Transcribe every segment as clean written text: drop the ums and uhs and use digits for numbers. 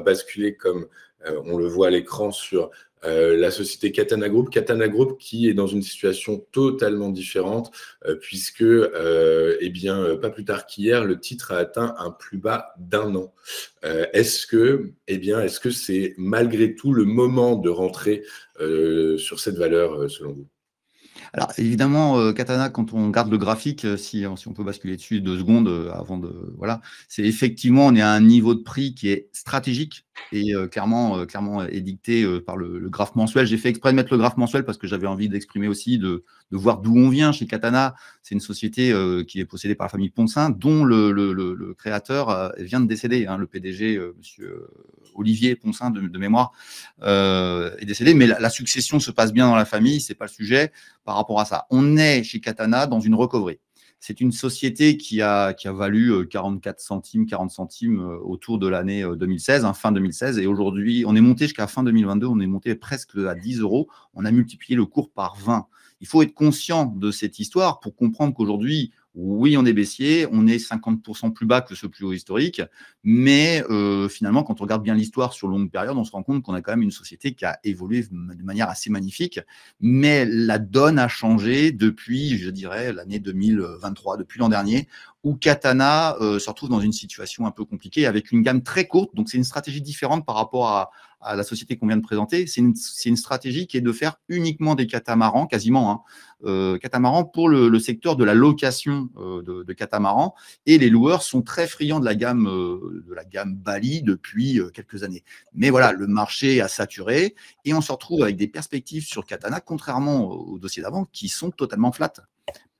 basculer, comme on le voit à l'écran, sur la société Katana Group. Katana Group qui est dans une situation totalement différente puisque, eh bien, pas plus tard qu'hier, le titre a atteint un plus bas d'1 an. Est-ce que c'est malgré tout le moment de rentrer sur cette valeur selon vous? Alors évidemment, Katana, quand on regarde le graphique, si on peut basculer dessus 2 secondes, avant de voilà, c'est effectivement, on est à un niveau de prix qui est stratégique et clairement édicté, par le graphe mensuel. J'ai fait exprès de mettre le graphe mensuel parce que j'avais envie d'exprimer aussi, de voir d'où on vient chez Katana. C'est une société, qui est possédée par la famille Ponsin, dont le créateur, vient de décéder, hein. Le PDG, monsieur Olivier Ponsin de mémoire, est décédé. Mais la succession se passe bien dans la famille, c'est pas le sujet par rapport à ça. On est chez Katana dans une recovery. C'est une société qui a valu 44 centimes, 40 centimes autour de l'année 2016, hein, fin 2016. Et aujourd'hui, on est monté jusqu'à fin 2022, on est monté presque à 10 euros. On a multiplié le cours par 20. Il faut être conscient de cette histoire pour comprendre qu'aujourd'hui, oui, on est baissier, on est 50% plus bas que ce plus haut historique, mais finalement, quand on regarde bien l'histoire sur longue période, on se rend compte qu'on a quand même une société qui a évolué de manière assez magnifique, mais la donne a changé depuis, je dirais, l'année 2023, depuis l'an dernier, où Katana se retrouve dans une situation un peu compliquée avec une gamme très courte. Donc, c'est une stratégie différente par rapport à la société qu'on vient de présenter. C'est une stratégie qui est de faire uniquement des catamarans, quasiment, hein, catamarans pour le secteur de la location de catamarans. Et les loueurs sont très friands de la gamme Bali depuis quelques années. Mais voilà, le marché a saturé et on se retrouve avec des perspectives sur Katana, contrairement au dossier d'avant, qui sont totalement flat.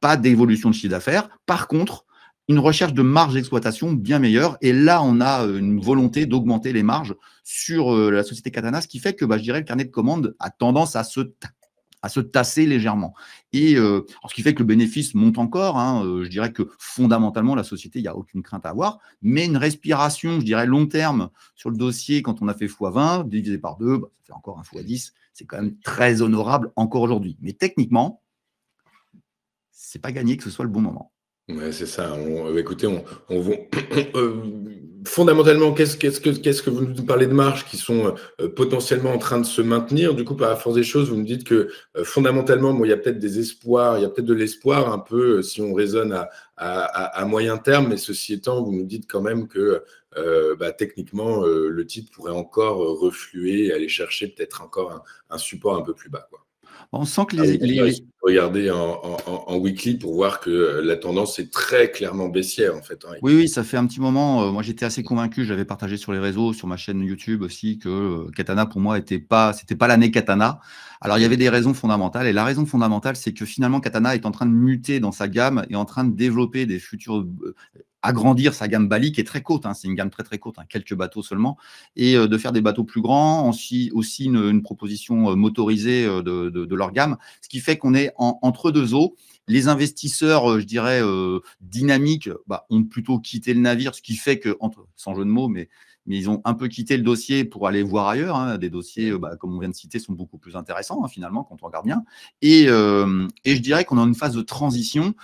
Pas d'évolution de chiffre d'affaires. Par contre, une recherche de marge d'exploitation bien meilleure. Et là, on a une volonté d'augmenter les marges sur la société Katana, ce qui fait que, je dirais, le carnet de commandes a tendance à se tasser légèrement. Et alors, ce qui fait que le bénéfice monte encore, hein, je dirais que fondamentalement, la société, il n'y a aucune crainte à avoir, mais une respiration, je dirais, long terme sur le dossier, quand on a fait x20, divisé par 2, ça fait encore un x10, c'est quand même très honorable encore aujourd'hui. Mais techniquement, c'est pas gagné que ce soit le bon moment. Ouais, c'est ça. Écoutez, fondamentalement, qu'est-ce que vous nous parlez de marges qui sont potentiellement en train de se maintenir? Du coup, par la force des choses, vous me dites que fondamentalement, bon, il y a peut-être des espoirs, il y a peut-être de l'espoir un peu si on raisonne à moyen terme, mais ceci étant, vous nous dites quand même que techniquement, le titre pourrait encore refluer et aller chercher peut-être encore un support un peu plus bas, quoi. On sent que Regardez en weekly pour voir que la tendance est très clairement baissière en fait, hein. Oui, ça fait un petit moment. Moi, j'étais assez convaincu. J'avais partagé sur les réseaux, sur ma chaîne YouTube aussi, que Katana, pour moi, c'était pas l'année Katana. Alors, il y avait des raisons fondamentales. Et la raison fondamentale, c'est que finalement, Katana est en train de muter dans sa gamme et en train de développer des futurs, agrandir sa gamme Bali, qui est très courte, hein. C'est une gamme très, très courte, hein, quelques bateaux seulement. Et de faire des bateaux plus grands, aussi une proposition motorisée de leur gamme. Ce qui fait qu'on est entre deux eaux. Les investisseurs, je dirais, dynamiques, ont plutôt quitté le navire, ce qui fait que, sans jeu de mots, mais ils ont un peu quitté le dossier pour aller voir ailleurs, hein. Des dossiers, comme on vient de citer, sont beaucoup plus intéressants, hein, finalement, quand on regarde bien. Et je dirais qu'on est dans une phase de transition.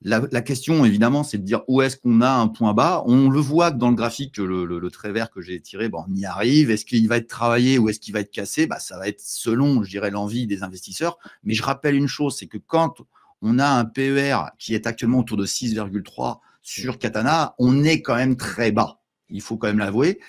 La question, évidemment, c'est de dire où est-ce qu'on a un point bas. On le voit dans le graphique, le trait vert que j'ai tiré, on y arrive. Est-ce qu'il va être travaillé ou est-ce qu'il va être cassé? Ça va être selon, je dirais, l'envie des investisseurs. Mais je rappelle une chose, c'est que quand on a un PER qui est actuellement autour de 6,3 sur Katana, on est quand même très bas. Il faut quand même l'avouer.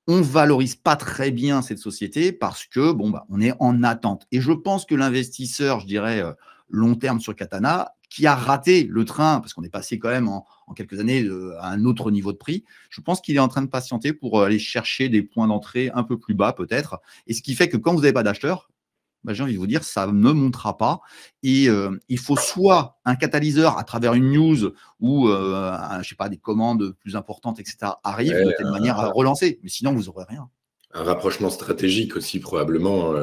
On ne valorise pas très bien cette société parce que on est en attente. Et je pense que l'investisseur, je dirais, long terme sur Katana, qui a raté le train, parce qu'on est passé quand même en quelques années à un autre niveau de prix, je pense qu'il est en train de patienter pour aller chercher des points d'entrée un peu plus bas peut-être. Et ce qui fait que quand vous n'avez pas d'acheteur, j'ai envie de vous dire, ça ne montera pas. Et il faut soit un catalyseur à travers une news ou je sais pas, des commandes plus importantes, etc., arrivent de telle manière à relancer. Mais sinon, vous n'aurez rien. Un rapprochement stratégique aussi probablement.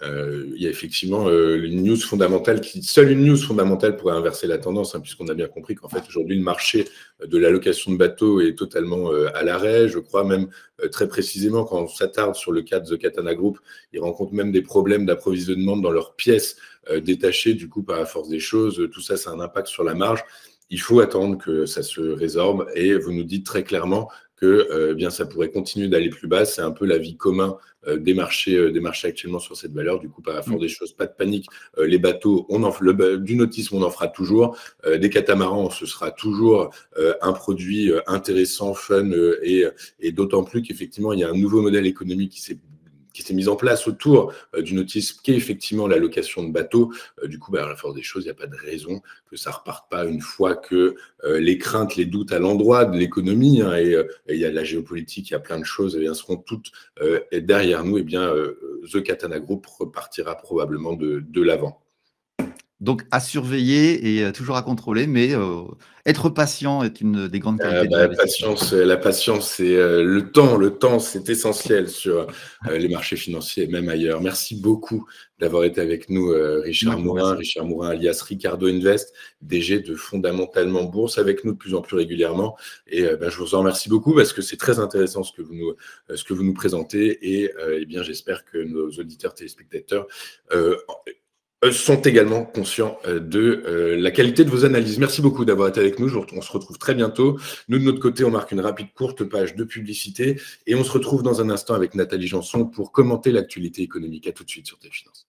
Il y a effectivement une news fondamentale seule une news fondamentale pourrait inverser la tendance, hein, puisqu'on a bien compris qu'en fait aujourd'hui le marché de la location de bateaux est totalement à l'arrêt. Je crois même très précisément quand on s'attarde sur le cas de The Katana Group, ils rencontrent même des problèmes d'approvisionnement dans leurs pièces détachées. Du coup, par la force des choses, tout ça, ça a un impact sur la marge. Il faut attendre que ça se résorbe et vous nous dites très clairement que eh bien, ça pourrait continuer d'aller plus bas. C'est un peu l'avis commun des marchés actuellement sur cette valeur. Du coup, par la force des choses, pas de panique. Les bateaux, du nautisme, on en fera toujours. Des catamarans, ce sera toujours un produit intéressant, fun, et d'autant plus qu'effectivement, il y a un nouveau modèle économique qui s'est mis en place autour du nautisme, qui est effectivement la location de bateaux. Du coup, à la force des choses, il n'y a pas de raison que ça ne reparte pas une fois que les craintes, les doutes à l'endroit de l'économie, hein, et il y a la géopolitique, il y a plein de choses, et bien, seront toutes derrière nous. Et bien, The Katana Group repartira probablement de l'avant. Donc à surveiller et toujours à contrôler, mais être patient est une des grandes qualités de l'investisseur. La patience et le temps, c'est essentiel sur les marchés financiers et même ailleurs. Merci beaucoup d'avoir été avec nous, Richard Mourin. Richard Mourin, alias Ricardo Invest, DG de Fondamentalement Bourse, avec nous de plus en plus régulièrement. Et je vous en remercie beaucoup parce que c'est très intéressant ce que vous nous présentez. Et eh bien, j'espère que nos auditeurs, téléspectateurs sont également conscients de la qualité de vos analyses. Merci beaucoup d'avoir été avec nous. On se retrouve très bientôt. Nous, de notre côté, on marque une rapide courte page de publicité et on se retrouve dans un instant avec Nathalie Janson pour commenter l'actualité économique. À tout de suite sur TF Finance.